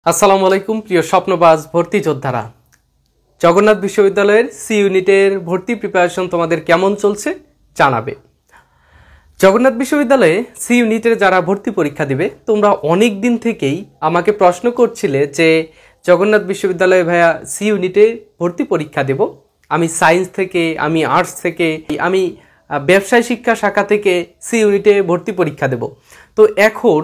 আসসালামু আলাইকুম প্রিয় স্বপ্নবাজ ভর্তি যোদ্ধারা। জগন্নাথ বিশ্ববিদ্যালয়ের সি ইউনিটের ভর্তি প্রিপারেশন তোমাদের কেমন চলছে জানাবে। জগন্নাথ বিশ্ববিদ্যালয়ে সি ইউনিটের যারা ভর্তি পরীক্ষা দিবে, তোমরা অনেক দিন থেকেই আমাকে প্রশ্ন করছিলে যে জগন্নাথ বিশ্ববিদ্যালয়ে ভাইয়া সি ইউনিটে ভর্তি পরীক্ষা দেব, আমি সায়েন্স থেকে, আমি আর্টস থেকে, আমি ব্যবসায় শিক্ষা শাখা থেকে সি ইউনিটে ভর্তি পরীক্ষা দেব। তো এখন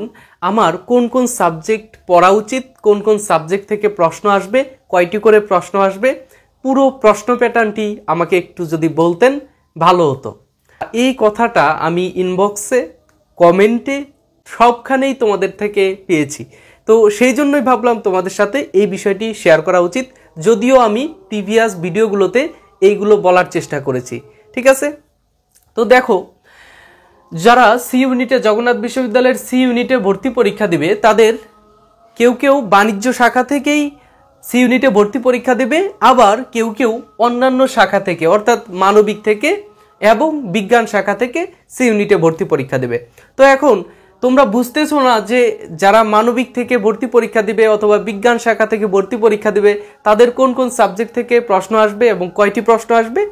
আমার কোন কোন সাবজেক্ট পড়া উচিত, কোন কোন সাবজেক্ট থেকে প্রশ্ন আসবে, কয়টি করে প্রশ্ন আসবে, পুরো প্রশ্ন প্যাটার্নটি আমাকে একটু যদি বলতেন ভালো হতো। এই কথাটা আমি ইনবক্সে, কমেন্টে, সবখানেই তোমাদের থেকে পেয়েছি। তো সেই জন্যই ভাবলাম তোমাদের সাথে এই বিষয়টি শেয়ার করা উচিত, যদিও আমি প্রিভিয়াস ভিডিওগুলোতে এইগুলো বলার চেষ্টা করেছি। ঠিক আছে, তো দেখো, যারা সি ইউনিটে, জগন্নাথ বিশ্ববিদ্যালয়ের সি ইউনিটে ভর্তি পরীক্ষা দিবে, তাদের কেউ কেউ বাণিজ্য শাখা থেকেই সি ইউনিটে ভর্তি পরীক্ষা দেবে, আবার কেউ কেউ অন্যান্য শাখা থেকে অর্থাৎ মানবিক থেকে এবং বিজ্ঞান শাখা থেকে সি ইউনিটে ভর্তি পরীক্ষা দেবে। তো এখন তোমরা বুঝতেছো না যে যারা মানবিক থেকে ভর্তি পরীক্ষা দিবে অথবা বিজ্ঞান শাখা থেকে ভর্তি পরীক্ষা দিবে, তাদের কোন কোন সাবজেক্ট থেকে প্রশ্ন আসবে এবং কয়টি প্রশ্ন আসবে,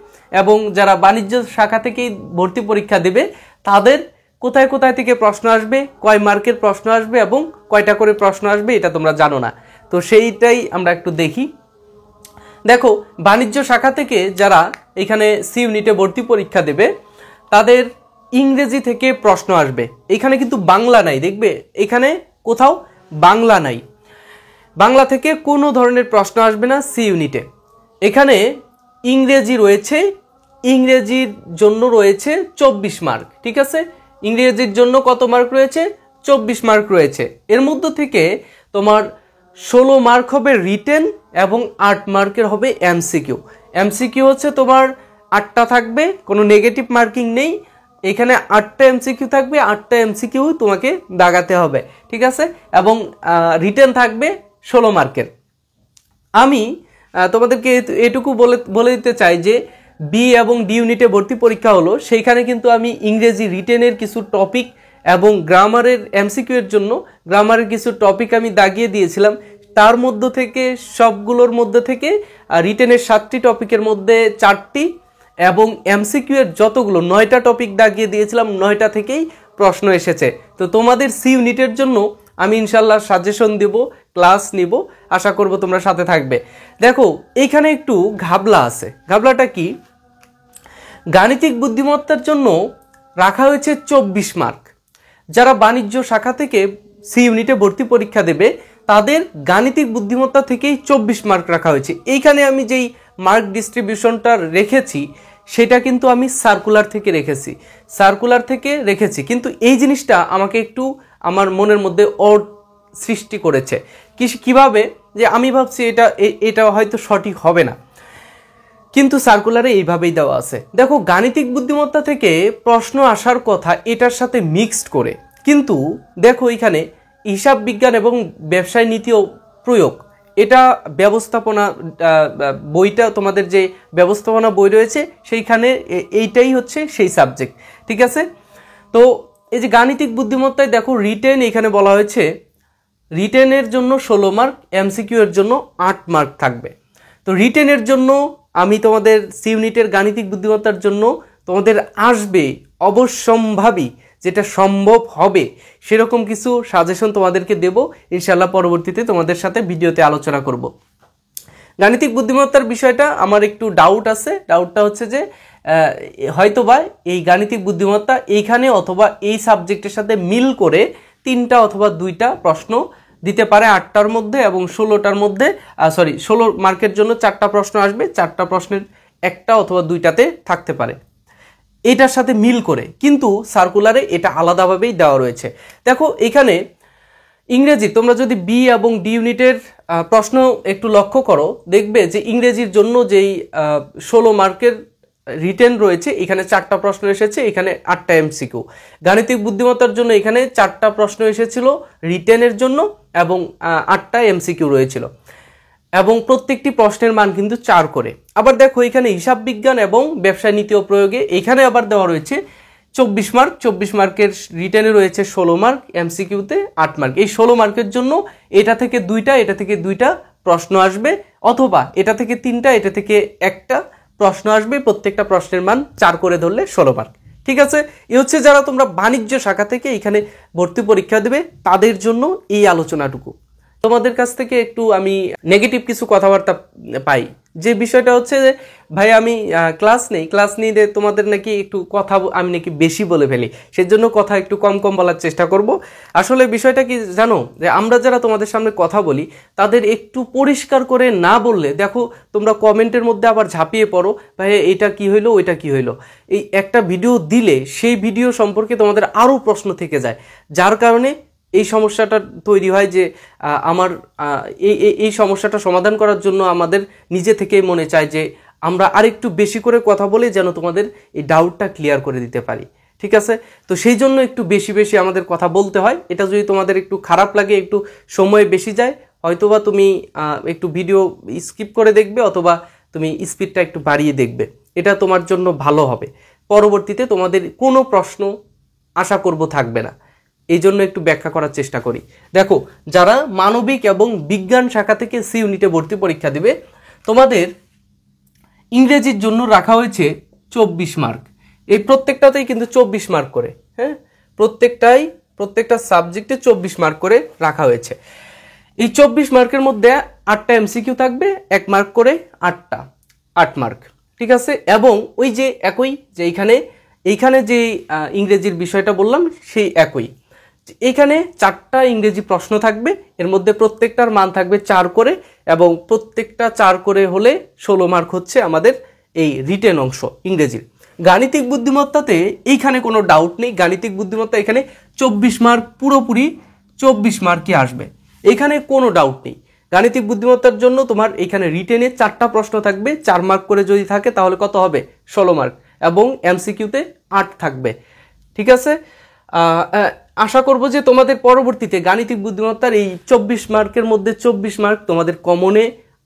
এবং যারা বাণিজ্য শাখা থেকেই ভর্তি পরীক্ষা দেবে তাদের কোথায় কোথায় থেকে প্রশ্ন আসবে, কয় মার্কের প্রশ্ন আসবে এবং কয়টা করে প্রশ্ন আসবে, এটা তোমরা জানো না। তো সেইটাই আমরা একটু দেখি। দেখো, বাণিজ্য শাখা থেকে যারা এখানে সি ইউনিটে ভর্তি পরীক্ষা দেবে, তাদের ইংরেজি থেকে প্রশ্ন আসবে। এখানে কিন্তু বাংলা নাই, দেখবে এখানে কোথাও বাংলা নাই, বাংলা থেকে কোনো ধরনের প্রশ্ন আসবে না সি ইউনিটে। এখানে ইংরেজি রয়েছে, ইংরেজির জন্য রয়েছে 24 মার্ক। ঠিক আছে, ইংরেজির জন্য কত মার্ক রয়েছে? 24 মার্ক রয়েছে। এর মধ্যে থেকে তোমার 16 মার্ক হবে রিটেন এবং 8 মার্কের হবে এমসিকিউ। এমসিকিউ হচ্ছে তোমার 8টা থাকবে, কোনো নেগেটিভ মার্কিং নেই। এখানে 8টা এমসিকিউ থাকবে, 8টা এমসিকিউ তোমাকে দাগাতে হবে। ঠিক আছে, এবং রিটেন থাকবে 16 মার্কের। আমি তোমাদেরকে এটুকু বলে দিতে চাই যে বি এবং ডি ইউনিটে ভর্তি পরীক্ষা হলো, সেইখানে কিন্তু আমি ইংরেজি রিটেনের কিছু টপিক এবং গ্রামারের এমসিকিউ এর জন্য গ্রামারের কিছু টপিক আমি দাগিয়ে দিয়েছিলাম। তার মধ্যে থেকে, সবগুলোর মধ্যে থেকে রিটেনের 7টি টপিকের মধ্যে 4টি এবং এমসিকিউ এর যতগুলো 9টা টপিক দাগিয়ে দিয়েছিলাম, 9টা থেকেই প্রশ্ন এসেছে। তো তোমাদের সি ইউনিটের জন্য আমি ইনশাল্লাহ সাজেশন দেব, ক্লাস নিব, আশা করব তোমরা সাথে থাকবে। দেখো, এইখানে একটু ঘাবলা আছে। ঘাবলাটা কি? গাণিতিক বুদ্ধিমত্তার জন্য রাখা হয়েছে 24 মার্ক। যারা বাণিজ্য শাখা থেকে সি ইউনিটে ভর্তি পরীক্ষা দেবে, তাদের গাণিতিক বুদ্ধিমত্তা থেকেই 24 মার্ক রাখা হয়েছে। এইখানে আমি যেই মার্ক ডিস্ট্রিবিউশনটা রেখেছি, সেটা কিন্তু আমি সার্কুলার থেকে রেখেছি, কিন্তু এই জিনিসটা আমাকে একটু আমার মনের মধ্যে অড সৃষ্টি করেছে। কিভাবে যে আমি ভাবছি এটা হয়তো সঠিক হবে না, কিন্তু সার্কুলারে এইভাবেই দেওয়া আছে। দেখো, গাণিতিক বুদ্ধিমত্তা থেকে প্রশ্ন আসার কথা এটার সাথে মিক্সড করে, কিন্তু দেখো এখানে হিসাব বিজ্ঞান এবং ব্যবসায় নীতি ও প্রয়োগ, এটা ব্যবস্থাপনা বইটা, তোমাদের যে ব্যবস্থাপনা বই রয়েছে সেইখানে এইটাই হচ্ছে সেই সাবজেক্ট। ঠিক আছে, তো এই যে গাণিতিক বুদ্ধিমত্তায় দেখো রিটেন এখানে বলা হয়েছে, রিটেনের জন্য 16 মার্ক, এমসিকিউ এর জন্য 8 মার্ক থাকবে। তো রিটেনের জন্য আমি তোমাদের সি ইউনিটের গাণিতিক বুদ্ধিমত্তার জন্য তোমাদের আসবে অবশ্যম্ভাবী, যেটা সম্ভব হবে সেরকম কিছু সাজেশন তোমাদেরকে দেব ইনশাল্লাহ। পরবর্তীতে তোমাদের সাথে ভিডিওতে আলোচনা করব। গাণিতিক বুদ্ধিমত্তার বিষয়টা আমার একটু ডাউট আছে। ডাউটটা হচ্ছে যে হয়তোবা এই গাণিতিক বুদ্ধিমত্তা এইখানে অথবা এই সাবজেক্টের সাথে মিল করে 3টা অথবা 2টা প্রশ্ন দিতে পারে 8টার মধ্যে, এবং 16টার মধ্যে 16 মার্কের জন্য 4টা প্রশ্ন আসবে, 4টা প্রশ্নের 1টা অথবা 2টাতে থাকতে পারে এটার সাথে মিল করে, কিন্তু সার্কুলারে এটা আলাদাভাবেই দেওয়া রয়েছে। দেখো, এখানে ইংরেজি, তোমরা যদি বি এবং ডি ইউনিটের প্রশ্ন একটু লক্ষ্য করো, দেখবে যে ইংরেজির জন্য যেই 16 মার্কের রিটেন রয়েছে, এখানে 4টা প্রশ্ন এসেছে, এখানে 8টা এমসিকিউ। গাণিতিক বুদ্ধিমত্তার জন্য এখানে 4টা প্রশ্ন এসেছিল রিটেনের জন্য এবং 8টা এমসিকিউ রয়েছিল, এবং প্রত্যেকটি প্রশ্নের মান কিন্তু 4 করে। আবার দেখো, এখানে হিসাব বিজ্ঞান এবং ব্যবসায় নীতি ও প্রয়োগে এখানে আবার দেওয়া রয়েছে 24 মার্ক, 24 মার্কের রিটেনে রয়েছে 16 মার্ক, এমসিকিউতে 8 মার্ক। এই 16 মার্কের জন্য এটা থেকে দুইটা প্রশ্ন আসবে, অথবা এটা থেকে 3টা, এটা থেকে 1টা প্রশ্ন আসবে। প্রত্যেকটা প্রশ্নের মান 4 করে ধরলে 16 মার্ক। ঠিক আছে, এ হচ্ছে যারা তোমরা বাণিজ্য শাখা থেকে এখানে ভর্তি পরীক্ষা দেবে তাদের জন্য এই আলোচনাটুকু। তোমাদের কাছ থেকে একটু আমি নেগেটিভ কিছু কথাবার্তা পাই, যে বিষয়টা হচ্ছে যে ভাই আমি ক্লাস নিয়ে তোমাদের নাকি একটু কথা আমি নাকি বেশি বলে ফেলি, সেজন্য কথা একটু কম বলার চেষ্টা করব। আসলে বিষয়টা কি জানো, যে আমরা যারা তোমাদের সামনে কথা বলি তাদের একটু পরিষ্কার করে না বললে, দেখো তোমরা কমেন্টের মধ্যে আবার ঝাঁপিয়ে পড়ো, ভাই এটা কি হইলো, ওইটা কি হইলো। এই একটা ভিডিও দিলে সেই ভিডিও সম্পর্কে তোমাদের আরও প্রশ্ন থেকে যায়, যার কারণে এই সমস্যাটা তৈরি হয় যে আমার এই সমস্যাটা সমাধান করার জন্য আমাদের নিজে থেকেই মনে চায় যে আমরা আরেকটু বেশি করে কথা বলে যেন তোমাদের এই ডাউটটা ক্লিয়ার করে দিতে পারি। ঠিক আছে, তো সেই জন্য একটু বেশি আমাদের কথা বলতে হয়। এটা যদি তোমাদের একটু খারাপ লাগে, একটু সময় বেশি যায়, হয়তোবা তুমি একটু ভিডিও স্কিপ করে দেখবে, অথবা তুমি স্পিডটা একটু বাড়িয়ে দেখবে, এটা তোমার জন্য ভালো হবে। পরবর্তীতে তোমাদের কোনো প্রশ্ন আশা করব থাকবে না, এই জন্য একটু ব্যাখ্যা করার চেষ্টা করি। দেখো, যারা মানবিক এবং বিজ্ঞান শাখা থেকে সি ইউনিটে ভর্তি পরীক্ষা দিবে, তোমাদের ইংরেজির জন্য রাখা হয়েছে 24 মার্ক। এই প্রত্যেকটাতেই কিন্তু 24 মার্ক করে, হ্যাঁ, প্রত্যেকটা সাবজেক্টে 24 মার্ক করে রাখা হয়েছে। এই 24 মার্কের মধ্যে 8টা এমসিকিউ থাকবে, 1 মার্ক করে 8 মার্ক। ঠিক আছে, এবং ওই যে একই যে এইখানে যে ইংরেজির বিষয়টা বললাম সেই একই, এখানে 4টা ইংরেজি প্রশ্ন থাকবে, এর মধ্যে প্রত্যেকটার মান থাকবে 4 করে, এবং প্রত্যেকটা 4 করে হলে 16 মার্ক হচ্ছে আমাদের এই রিটেন অংশ ইংরেজির। গাণিতিক বুদ্ধিমত্তাতে এইখানে কোনো ডাউট নেই, গাণিতিক বুদ্ধিমত্তা এখানে 24 মার্ক, পুরোপুরি 24 মার্কই আসবে, এখানে কোনো ডাউট নেই। গাণিতিক বুদ্ধিমত্তার জন্য তোমার এখানে রিটেনে 4টা প্রশ্ন থাকবে, 4 মার্ক করে যদি থাকে তাহলে কত হবে, 16 মার্ক, এবং এমসিকিউতে 8 থাকবে। ঠিক আছে, আশা করব যে তোমাদের পরবর্তীতে গাণিতিক বুদ্ধিমত্তার এই 24 মার্কের মধ্যে 24 মার্ক তোমাদের কমনে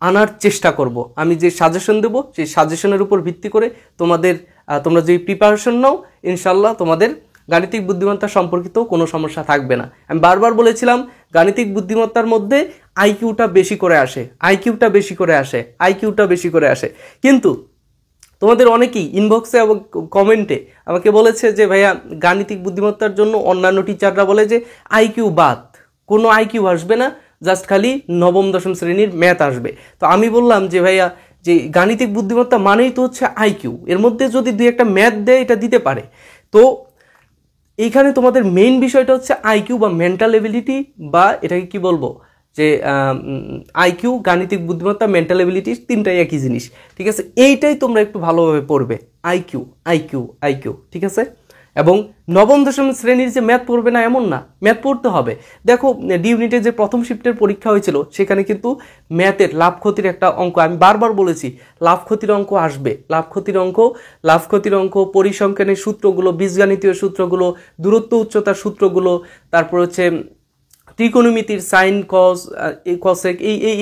আনার চেষ্টা করব। আমি যে সাজেশন দেবো সেই সাজেশনের উপর ভিত্তি করে তোমরা যদি প্রিপারেশন নাও, ইনশাল্লাহ তোমাদের গাণিতিক বুদ্ধিমত্তা সম্পর্কিত কোনো সমস্যা থাকবে না। আমি বারবার বলেছিলাম গাণিতিক বুদ্ধিমত্তার মধ্যে আইকিউটা বেশি করে আসে, কিন্তু তোমাদের অনেকেই ইনবক্সে এবং কমেন্টে আমাকে বলেছে যে ভাইয়া গাণিতিক বুদ্ধিমত্তার জন্য অন্যান্য টিচাররা বলে যে আইকিউ বাদ, কোনো আইকিউ আসবে না, জাস্ট খালি নবম দশম শ্রেণীর ম্যাথ আসবে। তো আমি বললাম যে ভাইয়া, যে গাণিতিক বুদ্ধিমত্তা মানেই তো হচ্ছে আইকিউ, এর মধ্যে যদি 2-1টা ম্যাথ দেয় এটা দিতে পারে। তো এইখানে তোমাদের মেইন বিষয়টা হচ্ছে আইকিউ বা মেন্টাল এবিলিটি, বা এটাকে কি বলবো, যে আইকিউ, গাণিতিক বুদ্ধিমত্তা, মেন্টাল এবিলিটি, 3টাই একই জিনিস। ঠিক আছে, এইটাই তোমরা একটু ভালোভাবে পড়বে, আইকিউ। ঠিক আছে, এবং নবম দশম শ্রেণীর যে ম্যাথ পড়বে না এমন না, ম্যাথ পড়তে হবে। দেখো ডি ইউনিটে যে প্রথম শিফটের পরীক্ষা হয়েছিল সেখানে কিন্তু ম্যাথের লাভ ক্ষতির একটা অঙ্ক, আমি বারবার বলেছি লাভ ক্ষতির অঙ্ক আসবে, লাভ ক্ষতির অঙ্ক, পরিসংখ্যানের সূত্রগুলো, বীজগাণিতীয় সূত্রগুলো, দূরত্ব উচ্চতার সূত্রগুলো, তারপর হচ্ছে ত্রিকোণমিতির সাইন কসেক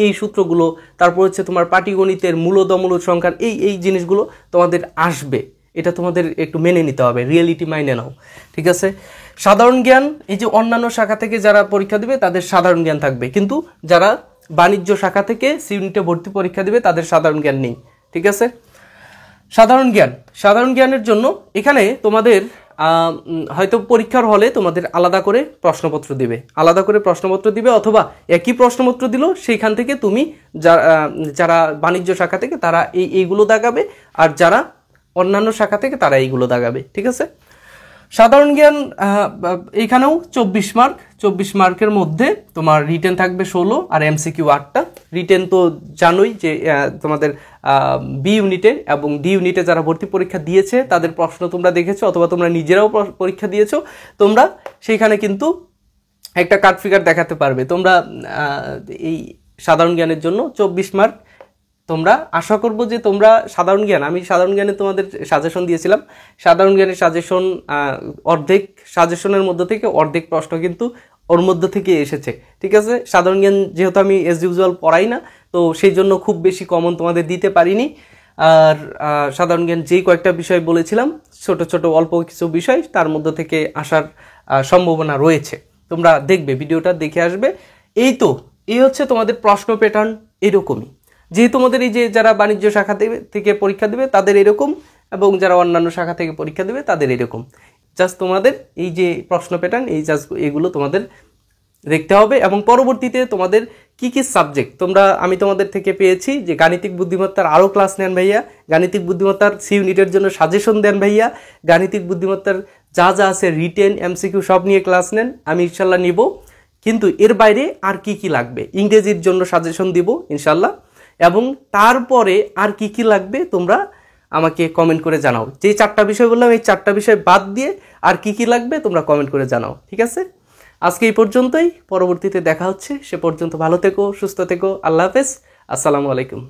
এই সূত্রগুলো, তারপর হচ্ছে তোমার পাটিগণিতের মূলদ মূলদ সংখ্যার এই জিনিসগুলো তোমাদের আসবে, এটা তোমাদের একটু মেনে নিতে হবে, রিয়েলিটি মাইনে নাও। ঠিক আছে, সাধারণ জ্ঞান, এই যে অন্যান্য শাখা থেকে যারা পরীক্ষা দিবে তাদের সাধারণ জ্ঞান থাকবে, কিন্তু যারা বাণিজ্য শাখা থেকে সি ইউনিটে ভর্তি পরীক্ষা দিবে তাদের সাধারণ জ্ঞান নেই। ঠিক আছে, সাধারণ জ্ঞানের জন্য এখানে তোমাদের হয়তো পরীক্ষার হলে তোমাদের আলাদা করে প্রশ্নপত্র দিবে, অথবা একই প্রশ্নপত্র দিল, সেইখান থেকে তুমি যারা বাণিজ্য শাখা থেকে তারা এইগুলো দাগাবে, আর যারা অন্যান্য শাখা থেকে তারা এইগুলো দাগাবে। ঠিক আছে, সাধারণ জ্ঞান এখানেও 24 মার্কের মধ্যে তোমার রিটেন থাকবে 16 আর এমসিকিউ 8টা। রিটেন তো জানোই যে তোমাদের বি ইউনিটে এবং ডি ইউনিটে যারা ভর্তি পরীক্ষা দিয়েছে তাদের প্রশ্ন তোমরা দেখেছো, অথবা তোমরা নিজেরাও পরীক্ষা দিয়েছো, তোমরা সেইখানে কিন্তু একটা কাট ফিগার দেখাতে পারবে। তোমরা এই সাধারণ জ্ঞানের জন্য 24 মার্ক তোমরা আশা করবো যে তোমরা আমি সাধারণ জ্ঞানে তোমাদের সাজেশন দিয়েছিলাম, সাধারণ জ্ঞানের সাজেশন অর্ধেক সাজেশনের মধ্যে থেকে অর্ধেক প্রশ্ন কিন্তু ওর মধ্যে থেকে এসেছে। ঠিক আছে, সাধারণ জ্ঞান যেহেতু আমি এজ ইউজুয়াল পড়াই না, তো সেই জন্য খুব বেশি কমন তোমাদের দিতে পারিনি। আর সাধারণ জ্ঞান যেই কয়েকটা বিষয় বলেছিলাম, ছোট ছোট অল্প কিছু বিষয় তার মধ্যে থেকে আসার সম্ভাবনা রয়েছে। তোমরা দেখবে, ভিডিওটা দেখে আসবে। এই হচ্ছে তোমাদের প্রশ্ন প্যাটার্ন এরকমই। যেহেতু তোমাদের এই যে যারা বাণিজ্য শাখা থেকে পরীক্ষা দেবে তাদের এরকম, এবং যারা অন্যান্য শাখা থেকে পরীক্ষা দেবে তাদের এরকম। জাস্ট তোমাদের এই যে প্রশ্ন প্যাটার্ন, এগুলো তোমাদের দেখতে হবে। এবং পরবর্তীতে তোমাদের কি কি সাবজেক্ট আমি তোমাদের থেকে পেয়েছি যে গাণিতিক বুদ্ধিমত্তার আরও ক্লাস নেন ভাইয়া, গাণিতিক বুদ্ধিমত্তার সি ইউনিটের জন্য সাজেশন দেন ভাইয়া, গাণিতিক বুদ্ধিমত্তার যা যা আছে রিটেন এমসিকিউ সব নিয়ে ক্লাস নেন, আমি ইনশাল্লাহ নিব। কিন্তু এর বাইরে আর কি কি লাগবে, ইংরেজির জন্য সাজেশন দিব ইনশাল্লাহ। এবং তারপরে আর কি কি লাগবে তোমরা আমাকে কমেন্ট করে জানাও। যে 4টা বিষয় বললাম, এই 4টা বিষয় বাদ দিয়ে আর কি কি লাগবে তোমরা কমেন্ট করে জানাও, ঠিক আছে? আজকে এই পর্যন্তই, পরবর্তীতে দেখা হচ্ছে। সে পর্যন্ত ভালো থেকো, সুস্থ থেকো, আল্লাহ হাফেজ, আসসালামু আলাইকুম।